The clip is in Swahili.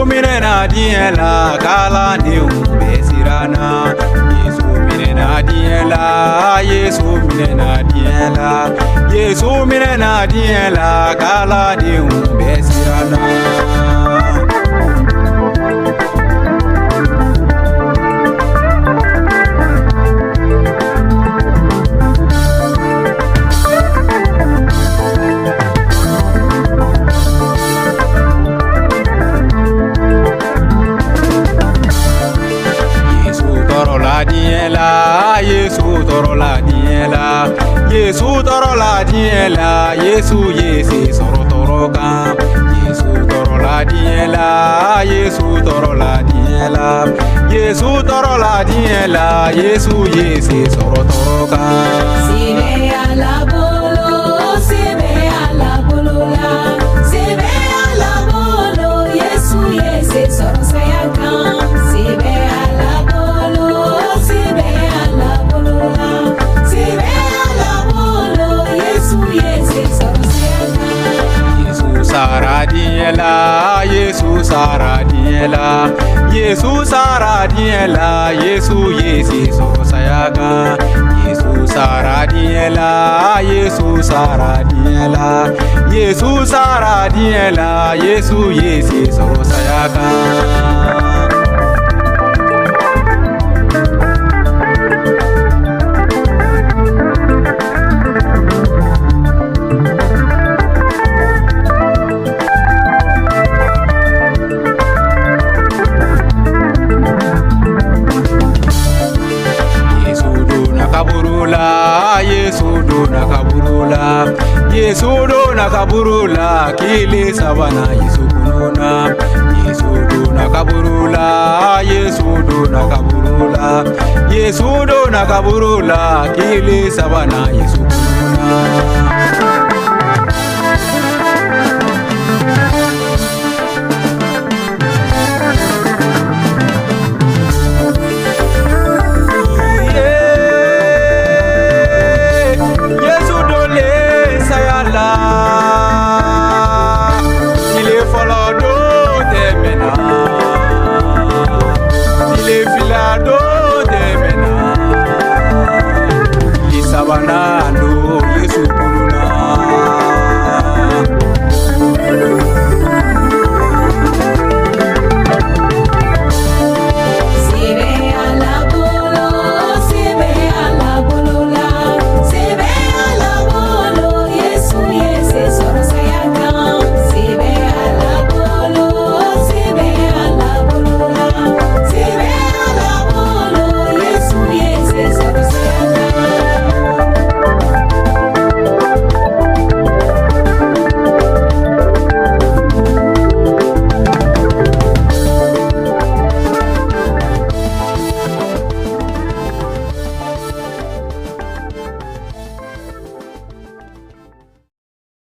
minena diela kala ni umbesirana. Yesu minena diela, Yesu minena diela, Yesu minena diela kala ni umbesirana. Yesu toro la diela, Yesu toro la diela, Yesu Yesu soro toro kam. Yesu toro la diela, Yesu toro la diela, Yesu toro la diela, Yesu Yesu soro toro kam. Sibe ala bolo, sibe ala bolola, sibe ala bolo, Yesu Yesu soro sayakam. Sibe ala bolo, sibe ala bolola, sibe ala bolo, Yesu Yesu soro sayakam. Yesu sara diela, Yesu sara diela, Yesu sara diela, Yesu Yesu soro sayakam. Yesu sara diela, Yesu sara diela, Yesu sara diela, Yesu Yesu soro sayakam. Yesu do nakaburula, Yesu do nakaburula, kile sabana Yesu kunona. Yesu do nakaburula, Yesu do nakaburula, Yesu do nakaburula, kile sabana Yesu kunona.